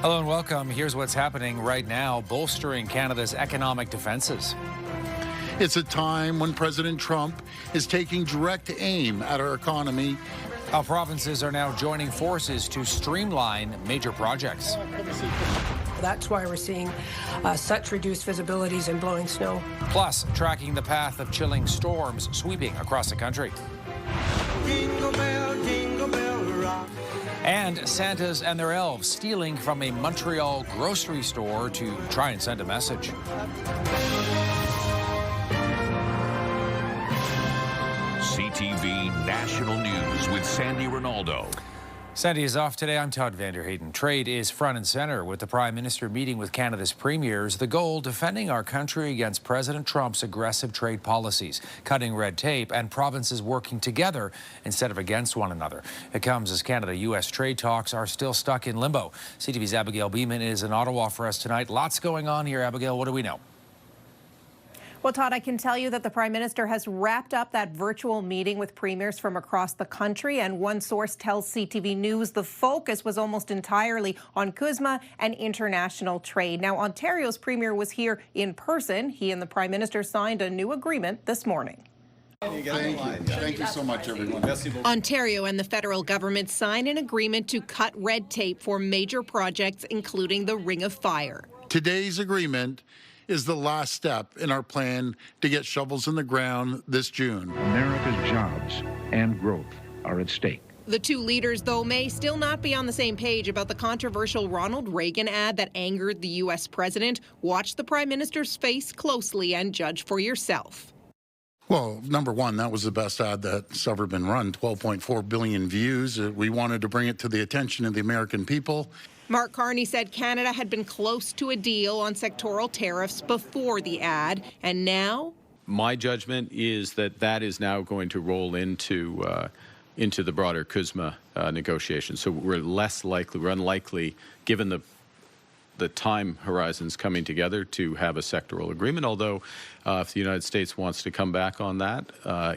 Hello and welcome. Here's what's happening right now, bolstering Canada's economic defenses. It's a time when President Trump is taking direct aim at our economy. How provinces are now joining forces to streamline major projects. That's why we're seeing such reduced visibilities and blowing snow. Plus, tracking the path of chilling storms sweeping across the country. Jingle bell rock. And Santas and their elves stealing from a Montreal grocery store to try and send a message. CTV National News with Sandy Ronaldo. Sandy is off today. I'm Todd Vanderheyden. Trade is front and center with the Prime Minister meeting with Canada's premiers. The goal, defending our country against President Trump's aggressive trade policies, cutting red tape, and provinces working together instead of against one another. It comes as Canada-U.S. trade talks are still stuck in limbo. CTV's Abigail Beeman is in Ottawa for us tonight. Lots going on here. Abigail, what do we know? Well, Todd, I can tell you that the Prime Minister has wrapped up that virtual meeting with premiers from across the country, and one source tells CTV News the focus was almost entirely on CUSMA and international trade. Now, Ontario's premier was here in person. He and the Prime Minister signed a new agreement this morning. Thank you. Thank you so much, everyone. Ontario and the federal government signed an agreement to cut red tape for major projects, including the Ring of Fire. Today's agreement is the last step in our plan to get shovels in the ground this June. America's jobs and growth are at stake. The two leaders, though, may still not be on the same page about the controversial Ronald Reagan ad that angered the U.S. president. Watch the Prime Minister's face closely and judge for yourself. Well, number one, that was the best ad that's ever been run, 12.4 billion views. We wanted to bring it to the attention of the American people. Mark Carney said Canada had been close to a deal on sectoral tariffs before the ad, and now? My judgment is that that is now going to roll into the broader CUSMA negotiations. So we're unlikely, given the time horizons coming together, to have a sectoral agreement, although if the United States wants to come back on that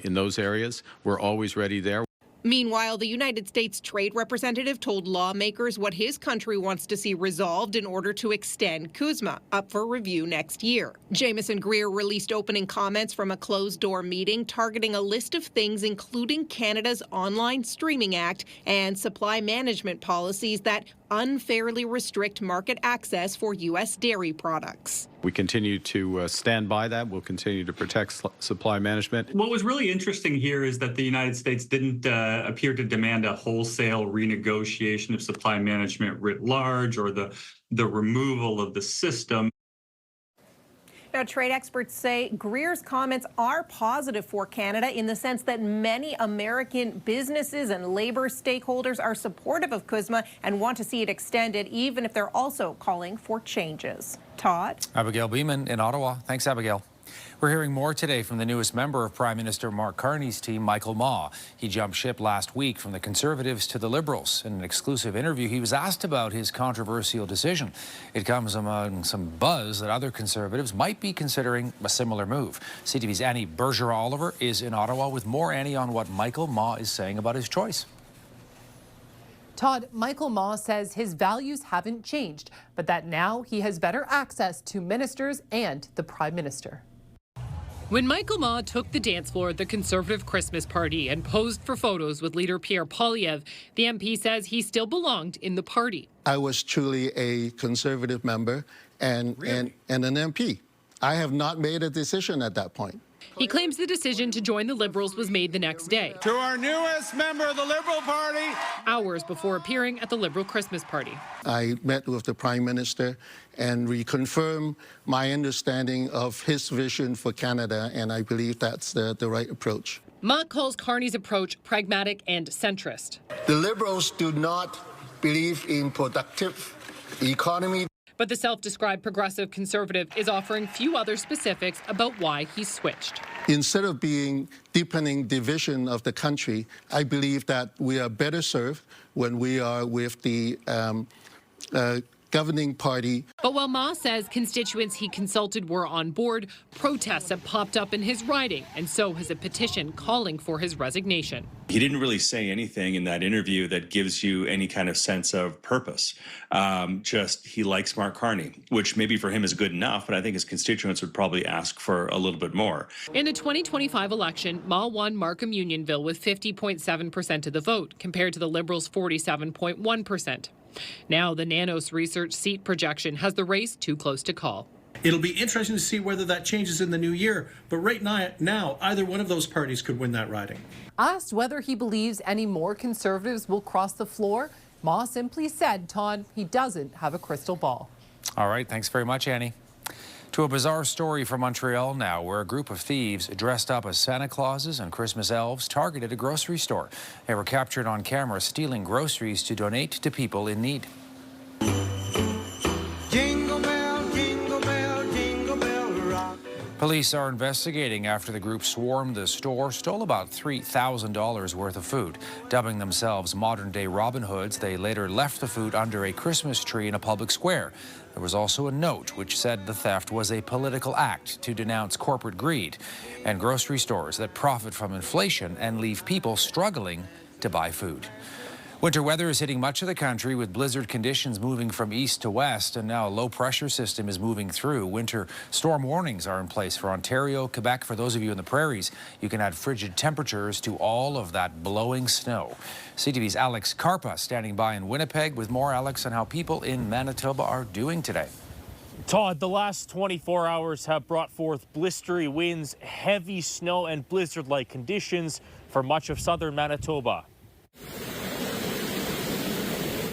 in those areas, we're always ready there. Meanwhile, the United States trade representative told lawmakers what his country wants to see resolved in order to extend CUSMA, up for review next year. Jamieson Greer released opening comments from a closed-door meeting targeting a list of things including Canada's Online Streaming Act and supply management policies that unfairly restrict market access for U.S. dairy products. We continue to stand by that. We'll continue to protect supply management. What was really interesting here is that the United States didn't appear to demand a wholesale renegotiation of supply management writ large or the removal of the system. Now, trade experts say Greer's comments are positive for Canada in the sense that many American businesses and labor stakeholders are supportive of CUSMA and want to see it extended, even if they're also calling for changes. Todd? Abigail Beeman in Ottawa. Thanks, Abigail. We're hearing more today from the newest member of Prime Minister Mark Carney's team, Michael Maw. He jumped ship last week from the Conservatives to the Liberals. In an exclusive interview, he was asked about his controversial decision. It comes among some buzz that other Conservatives might be considering a similar move. CTV's Annie Bergeron-Oliver is in Ottawa with more, Annie, on what Michael Maw is saying about his choice. Todd, Michael Maw says his values haven't changed, but that now he has better access to ministers and the Prime Minister. When Michael Maw took the dance floor at the Conservative Christmas party and posed for photos with leader Pierre Poilievre, the MP says he still belonged in the party. I was truly a Conservative member and an MP. I have not made a decision at that point. He claims the decision to join the Liberals was made the next day. To our newest member of the Liberal Party. Hours before appearing at the Liberal Christmas party. I met with the Prime Minister and reconfirmed my understanding of his vision for Canada, and I believe that's the right approach. Maw calls Carney's approach pragmatic and centrist. The Liberals do not believe in productive economy. But the self-described progressive Conservative is offering few other specifics about why he switched. Instead of deepening division of the country, I believe that we are better served when we are with the governing party. But while Ma says constituents he consulted were on board, protests have popped up in his riding, and so has a petition calling for his resignation. He didn't really say anything in that interview that gives you any kind of sense of purpose. Just he likes Mark Carney, which maybe for him is good enough, but I think his constituents would probably ask for a little bit more. In the 2025 election, Ma won Markham Unionville with 50.7% of the vote, compared to the Liberals' 47.1%. Now the Nanos Research seat projection has the race too close to call. It'll be interesting to see whether that changes in the new year, but right now either one of those parties could win that riding. Asked whether he believes any more Conservatives will cross the floor, Ma simply said, Todd, he doesn't have a crystal ball. All right, thanks very much, Annie. To a bizarre story from Montreal now, where a group of thieves dressed up as Santa Clauses and Christmas elves targeted a grocery store. They were captured on camera stealing groceries to donate to people in need. Jingle bell, jingle bell, jingle bell rock. Police are investigating after the group swarmed the store, stole about $3,000 worth of food. Dubbing themselves modern-day Robin Hoods, they later left the food under a Christmas tree in a public square. There was also a note which said the theft was a political act to denounce corporate greed and grocery stores that profit from inflation and leave people struggling to buy food. Winter weather is hitting much of the country with blizzard conditions moving from east to west, and now a low-pressure system is moving through. Winter storm warnings are in place for Ontario, Quebec. For those of you in the prairies, you can add frigid temperatures to all of that blowing snow. CTV's Alex Karpa standing by in Winnipeg with more. Alex, on how people in Manitoba are doing today. Todd, the last 24 hours have brought forth blistery winds, heavy snow, and blizzard-like conditions for much of southern Manitoba.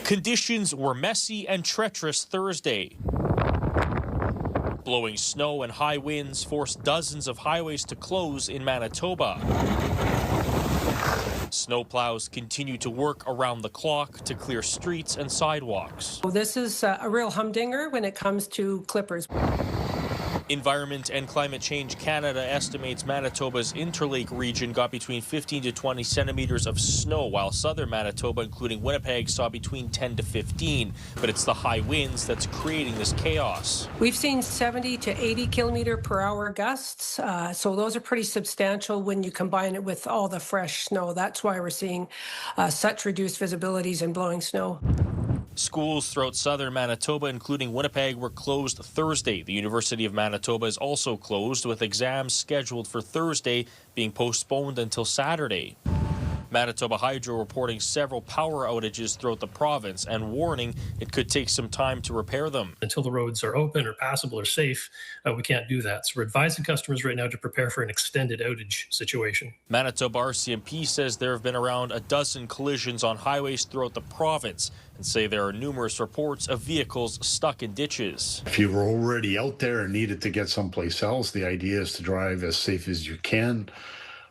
Conditions were messy and treacherous Thursday. Blowing snow and high winds forced dozens of highways to close in Manitoba. Snowplows continue to work around the clock to clear streets and sidewalks. This is a real humdinger when it comes to clippers. Environment and Climate Change Canada estimates Manitoba's Interlake region got between 15 to 20 centimeters of snow, while southern Manitoba, including Winnipeg, saw between 10 to 15. But it's the high winds that's creating this chaos. We've seen 70 to 80 kilometer per hour gusts, so those are pretty substantial when you combine it with all the fresh snow. That's why we're seeing such reduced visibilities and blowing snow. Schools throughout southern Manitoba, including Winnipeg, were closed Thursday. The University of Manitoba is also closed, with exams scheduled for Thursday being postponed until Saturday. Manitoba Hydro reporting several power outages throughout the province and warning it could take some time to repair them. Until the roads are open or passable or safe, we can't do that. So we're advising customers right now to prepare for an extended outage situation. Manitoba RCMP says there have been around a dozen collisions on highways throughout the province and say there are numerous reports of vehicles stuck in ditches. If you were already out there and needed to get someplace else, the idea is to drive as safe as you can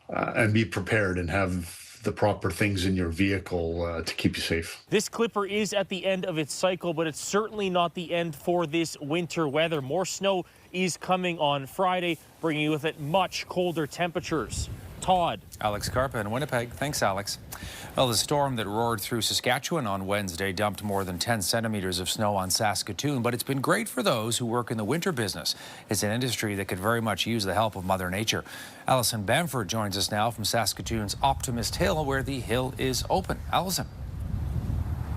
and be prepared and have the proper things in your vehicle to keep you safe. This clipper is at the end of its cycle, but it's certainly not the end for this winter weather. More snow is coming on Friday, bringing with it much colder temperatures. Todd. Alex Karpa in Winnipeg. Thanks, Alex. Well, the storm that roared through Saskatchewan on Wednesday dumped more than 10 centimeters of snow on Saskatoon, but it's been great for those who work in the winter business. It's an industry that could very much use the help of Mother Nature. Alison Bamford joins us now from Saskatoon's Optimist Hill, where the hill is open. Alison.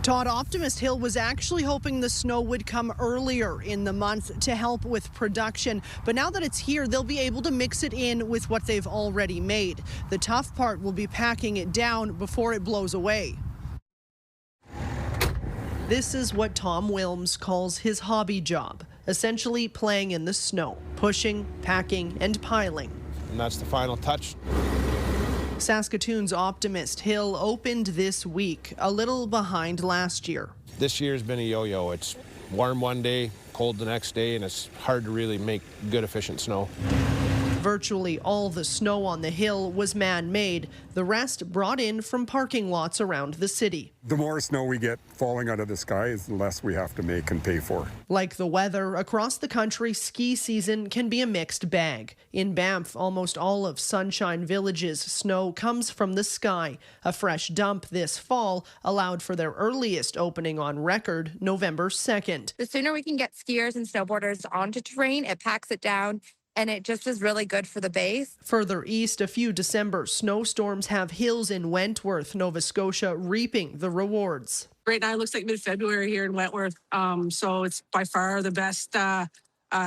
Todd, Optimist Hill was actually hoping the snow would come earlier in the month to help with production. But now that it's here, they'll be able to mix it in with what they've already made. The tough part will be packing it down before it blows away. This is what Tom Wilms calls his hobby job, essentially playing in the snow, pushing, packing, and piling. And that's the final touch. Saskatoon's Optimist Hill opened this week, a little behind last year. This year's been a yo-yo. It's warm one day, cold the next day, and it's hard to really make good, efficient snow. Virtually all the snow on the hill was man-made. The rest brought in from parking lots around the city. The more snow we get falling out of the sky, the less we have to make and pay for. Like the weather, across the country, ski season can be a mixed bag. In Banff, almost all of Sunshine Village's snow comes from the sky. A fresh dump this fall allowed for their earliest opening on record, November 2nd. The sooner we can get skiers and snowboarders onto terrain, it packs it down, and it just is really good for the base. Further east, a few December snowstorms have hills in Wentworth, Nova Scotia, reaping the rewards. Right now, it looks like mid-February here in Wentworth, so it's by far the best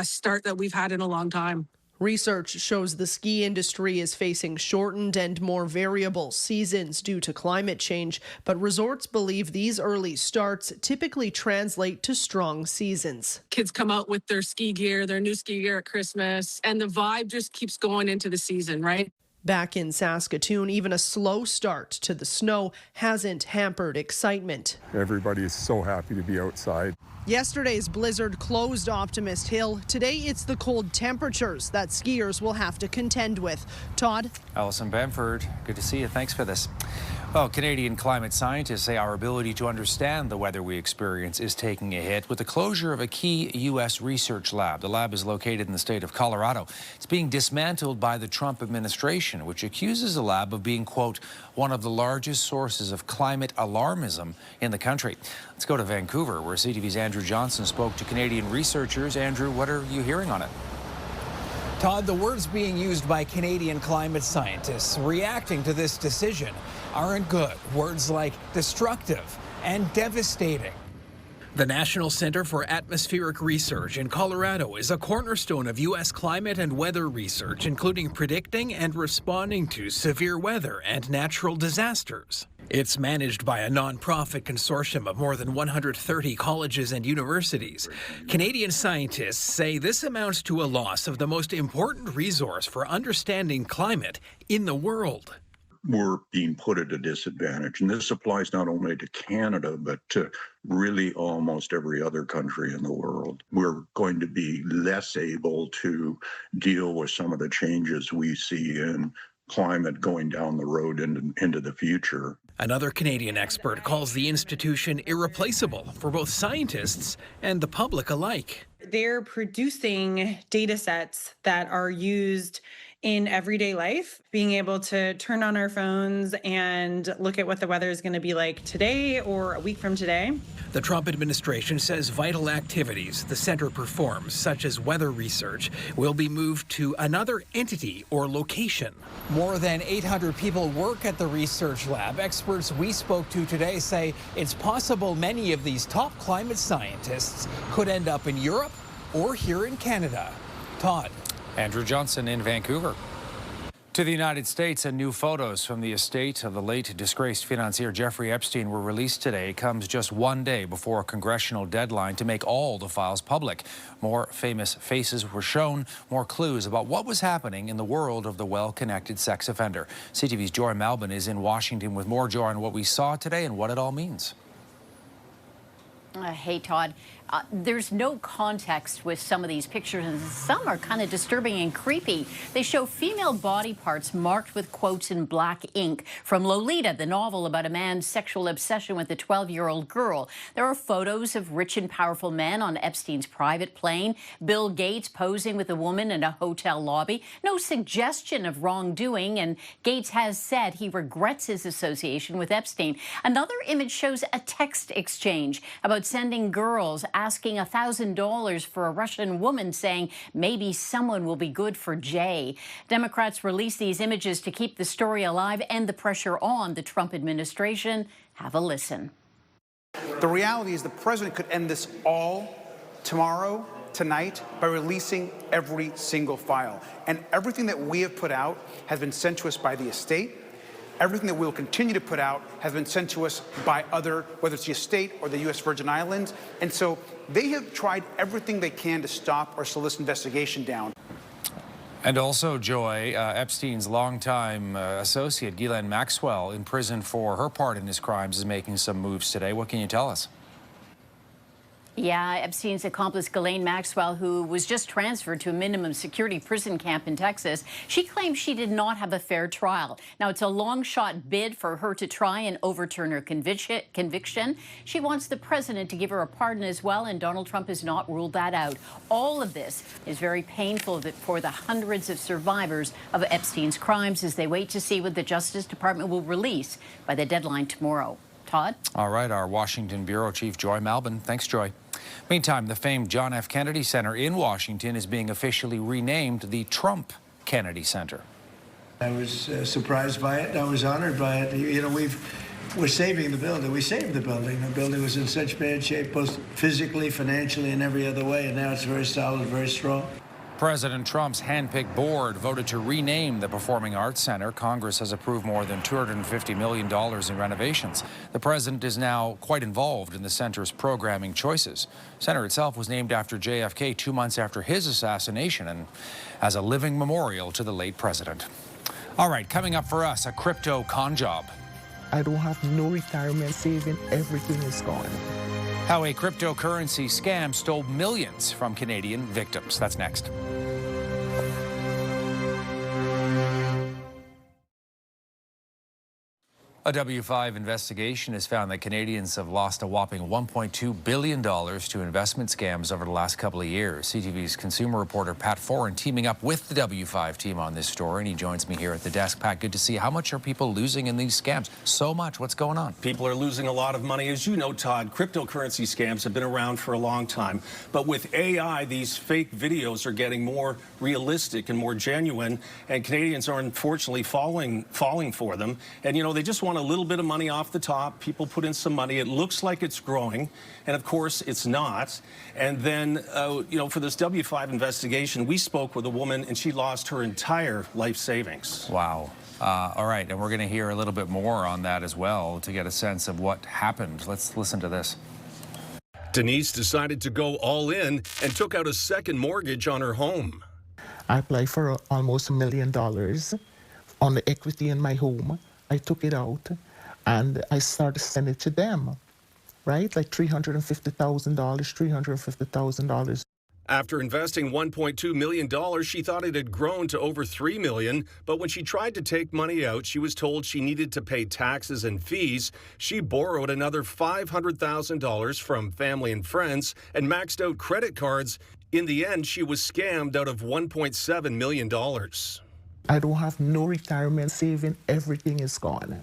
start that we've had in a long time. Research shows the ski industry is facing shortened and more variable seasons due to climate change, but resorts believe these early starts typically translate to strong seasons. Kids come out with their ski gear, their new ski gear at Christmas, and the vibe just keeps going into the season, right? Back in Saskatoon, even a slow start to the snow hasn't hampered excitement. Everybody is so happy to be outside. Yesterday's blizzard closed Optimist Hill. Today, it's the cold temperatures that skiers will have to contend with. Todd? Allison Bamford, good to see you. Thanks for this. Well, Canadian climate scientists say our ability to understand the weather we experience is taking a hit with the closure of a key U.S. research lab. The lab is located in the state of Colorado. It's being dismantled by the Trump administration, which accuses the lab of being, quote, one of the largest sources of climate alarmism in the country. Let's go to Vancouver, where CTV's Andrew Johnson spoke to Canadian researchers. Andrew, what are you hearing on it? Todd, the words being used by Canadian climate scientists reacting to this decision aren't good. Words like destructive and devastating. The National Center for Atmospheric Research in Colorado is a cornerstone of U.S. climate and weather research, including predicting and responding to severe weather and natural disasters. It's managed by a nonprofit consortium of more than 130 colleges and universities. Canadian scientists say this amounts to a loss of the most important resource for understanding climate in the world. We're being put at a disadvantage, and this applies not only to Canada, but to really almost every other country in the world. We're going to be less able to deal with some of the changes we see in climate going down the road into the future. Another Canadian expert calls the institution irreplaceable for both scientists and the public alike. They're producing data sets that are used in everyday life, being able to turn on our phones and look at what the weather is going to be like today or a week from today. The Trump administration says vital activities the center performs, such as weather research, will be moved to another entity or location. More than 800 people work at the research lab. Experts we spoke to today say it's possible many of these top climate scientists could end up in Europe or here in Canada. Todd. Andrew Johnson in Vancouver. To the United States, and new photos from the estate of the late disgraced financier Jeffrey Epstein were released today. It comes just one day before a congressional deadline to make all the files public. More famous faces were shown, more clues about what was happening in the world of the well-connected sex offender. CTV's Joy Malbin is in Washington with more, Joy, on what we saw today and what it all means. Hey, Todd. There's no context with some of these pictures, and some are kind of disturbing and creepy. They show female body parts marked with quotes in black ink from Lolita, the novel about a man's sexual obsession with a 12-year-old girl. There are photos of rich and powerful men on Epstein's private plane, Bill Gates posing with a woman in a hotel lobby. No suggestion of wrongdoing, and Gates has said he regrets his association with Epstein. Another image shows a text exchange about sending girls asking $1,000 for a Russian woman, saying maybe someone will be good for Jay. Democrats released these images to keep the story alive and the pressure on the Trump administration. Have a listen. The reality is the president could end this all tomorrow, tonight, by releasing every single file. And everything that we have put out has been sent to us by the estate. Everything that we will continue to put out has been sent to us by other, whether it's the estate or the U.S. Virgin Islands. And so they have tried everything they can to stop or slow this investigation down. And also, Joy, Epstein's longtime associate, Ghislaine Maxwell, in prison for her part in his crimes, is making some moves today. What can you tell us? Yeah, Epstein's accomplice Ghislaine Maxwell, who was just transferred to a minimum security prison camp in Texas, she claims she did not have a fair trial. Now, it's a long-shot bid for her to try and overturn her conviction. She wants the president to give her a pardon as well, and Donald Trump has not ruled that out. All of this is very painful for the hundreds of survivors of Epstein's crimes as they wait to see what the Justice Department will release by the deadline tomorrow. Todd? All right, our Washington Bureau Chief Joy Malbon. Thanks, Joy. Meantime, the famed John F. Kennedy Center in Washington is being officially renamed the Trump Kennedy Center. I was surprised by it. I was honored by it. You know, we're saving the building. We saved the building. The building was in such bad shape, both physically, financially, and every other way, and now it's very solid, very strong. President Trump's handpicked board voted to rename the Performing Arts Center. Congress has approved more than $250 million in renovations. The president is now quite involved in the center's programming choices. The center itself was named after JFK 2 months after his assassination and as a living memorial to the late president. All right, coming up for us, a crypto con job. I don't have no retirement saving. Everything is gone. How a cryptocurrency scam stole millions from Canadian victims. That's next. A W5 investigation has found that Canadians have lost a whopping $1.2 billion to investment scams over the last couple of years. CTV's consumer reporter Pat Foran teaming up with the W5 team on this story, and he joins me here at the desk. Pat, good to see you. How much are people losing in these scams? So much. What's going on? People are losing a lot of money. As you know, Todd, cryptocurrency scams have been around for a long time. But with AI, these fake videos are getting more realistic and more genuine, and Canadians are unfortunately falling for them. And, you know, they just want a little bit of money off the top. People put in some money. It looks like it's growing, and of course it's not. And then, you know, for this W5 investigation, we spoke with a woman, and she lost her entire life savings. Wow. All right, and we're going to hear a little bit more on that as well to get a sense of what happened. Let's listen to this. Denise decided to go all in and took out a second mortgage on her home. I applied for almost $1 million on the equity in my home. I took it out and I started sending it to them, right? Like $350,000, $350,000. After investing $1.2 million, she thought it had grown to over $3 million. But when she tried to take money out, she was told she needed to pay taxes and fees. She borrowed another $500,000 from family and friends and maxed out credit cards. In the end, she was scammed out of $1.7 million. I don't have no retirement saving. Everything is gone.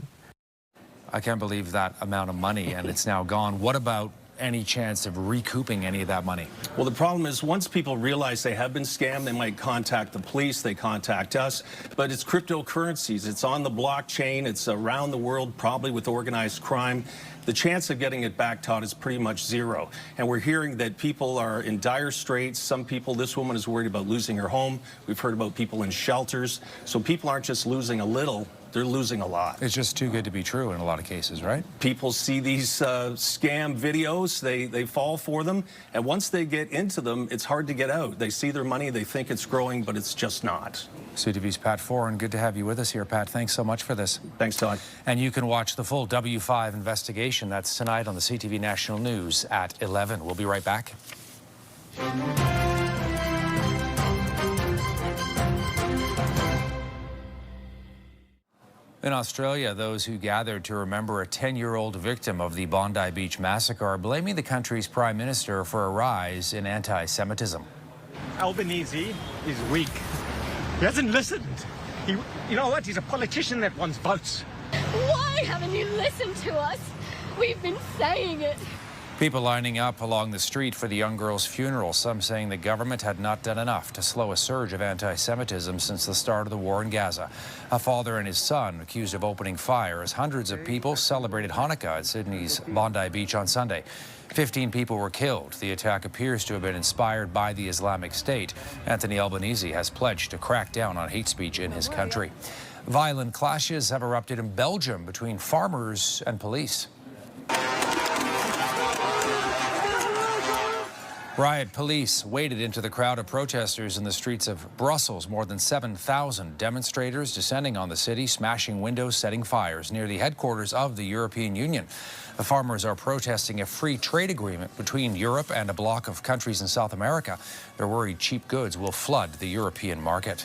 I can't believe that amount of money, and it's now gone. What about any chance of recouping any of that money? Well, the problem is once people realize they have been scammed, they might contact the police, they contact us, but it's cryptocurrencies. It's on the blockchain. It's around the world, probably with organized crime. The chance of getting it back, Todd, is pretty much zero. And we're hearing that people are in dire straits. Some people, this woman is worried about losing her home. We've heard about people in shelters. So people aren't just losing a little, they're losing a lot. It's just too good to be true in a lot of cases, right? People see these scam videos, they fall for them, and once they get into them, it's hard to get out. They see their money, they think it's growing, but it's just not. CTV's Pat Foran, good to have you with us here, Pat. Thanks so much for this. Thanks, Todd. And you can watch the full W5 investigation. That's tonight on the CTV National News at 11. We'll be right back. In Australia, those who gathered to remember a 10-year-old victim of the Bondi Beach massacre are blaming the country's prime minister for a rise in anti-Semitism. Albanese is weak. He hasn't listened. You know what? He's a politician that wants votes. Why haven't you listened to us? We've been saying it. People lining up along the street for the young girl's funeral, some saying the government had not done enough to slow a surge of anti-Semitism since the start of the war in Gaza. A father and his son accused of opening fire as hundreds of people celebrated Hanukkah at Sydney's Bondi Beach on Sunday. 15 people were killed. The attack appears to have been inspired by the Islamic State. Anthony Albanese has pledged to crack down on hate speech in his country. Violent clashes have erupted in Belgium between farmers and police. Riot police waded into the crowd of protesters in the streets of Brussels. More than 7,000 demonstrators descending on the city, smashing windows, setting fires near the headquarters of the European Union. The farmers are protesting a free trade agreement between Europe and a bloc of countries in South America. They're worried cheap goods will flood the European market.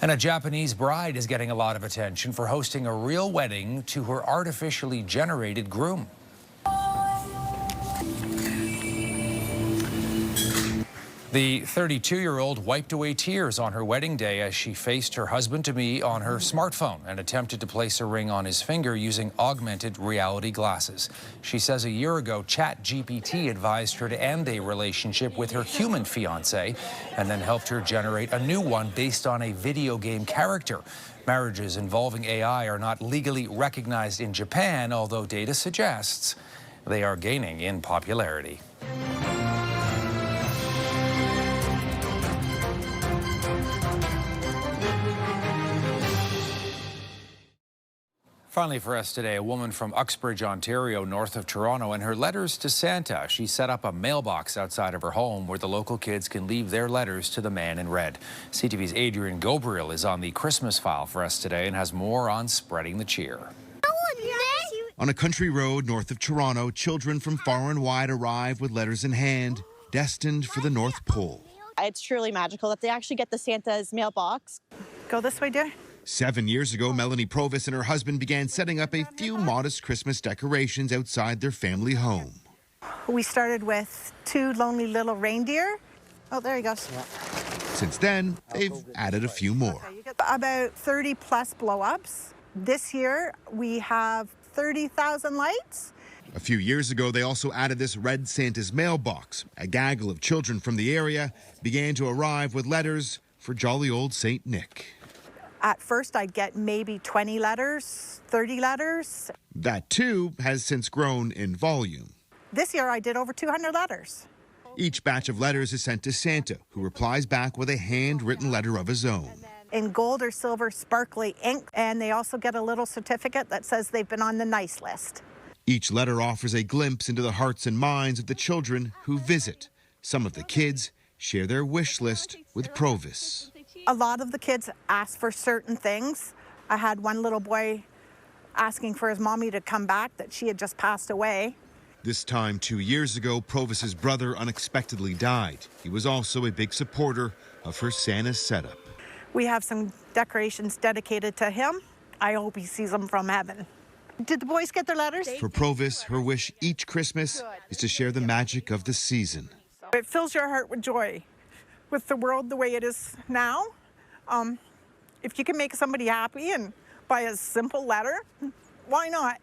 And a Japanese bride is getting a lot of attention for hosting a real wedding to her artificially generated groom. The 32-year-old wiped away tears on her wedding day as she faced her husband-to-be on her smartphone and attempted to place a ring on his finger using augmented reality glasses. She says a year ago, ChatGPT advised her to end a relationship with her human fiancé and then helped her generate a new one based on a video game character. Marriages involving AI are not legally recognized in Japan, although data suggests they are gaining in popularity. Finally for us today, a woman from Uxbridge, Ontario, north of Toronto, and her letters to Santa. She set up a mailbox outside of her home where the local kids can leave their letters to the man in red. CTV's Adrian Gobriel is on the Christmas file for us today and has more on spreading the cheer. On a country road north of Toronto, children from far and wide arrive with letters in hand, destined for the North Pole. It's truly magical that they actually get the Santa's mailbox. Go this way, dear. 7 years ago, Melanie Provis and her husband began setting up a few modest Christmas decorations outside their family home. We started with 2 lonely little reindeer. Oh, there he goes. Since then, they've added a few more. About 30 plus blow-ups. This year, we have 30,000 lights. A few years ago, they also added this red Santa's mailbox. A gaggle of children from the area began to arrive with letters for jolly old St. Nick. At first, I'd get maybe 20 letters, 30 letters. That, too, has since grown in volume. This year, I did over 200 letters. Each batch of letters is sent to Santa, who replies back with a handwritten letter of his own. In gold or silver sparkly ink, and they also get a little certificate that says they've been on the nice list. Each letter offers a glimpse into the hearts and minds of the children who visit. Some of the kids share their wish list with Provis. A lot of the kids ask for certain things. I had one little boy asking for his mommy to come back, that she had just passed away. This time 2 years ago, Provis's brother unexpectedly died. He was also a big supporter of her Santa setup. We have some decorations dedicated to him. I hope he sees them from heaven. Did the boys get their letters? For Provis, her wish each Christmas is to share the magic of the season. It fills your heart with joy. With the world the way it is now, if you can make somebody happy and by a simple letter, why not?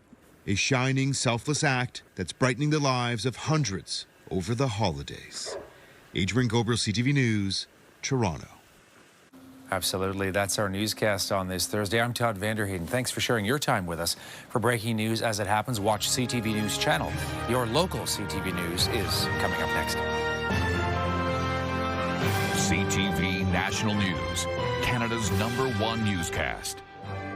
A shining, selfless act that's brightening the lives of hundreds over the holidays. Adrian Gobriel, CTV News, Toronto. Absolutely. That's our newscast on this Thursday. I'm Todd Vanderheyden. Thanks for sharing your time with us. For breaking news as it happens, watch CTV News Channel. Your local CTV News is coming up next. CTV National News, Canada's #1 newscast.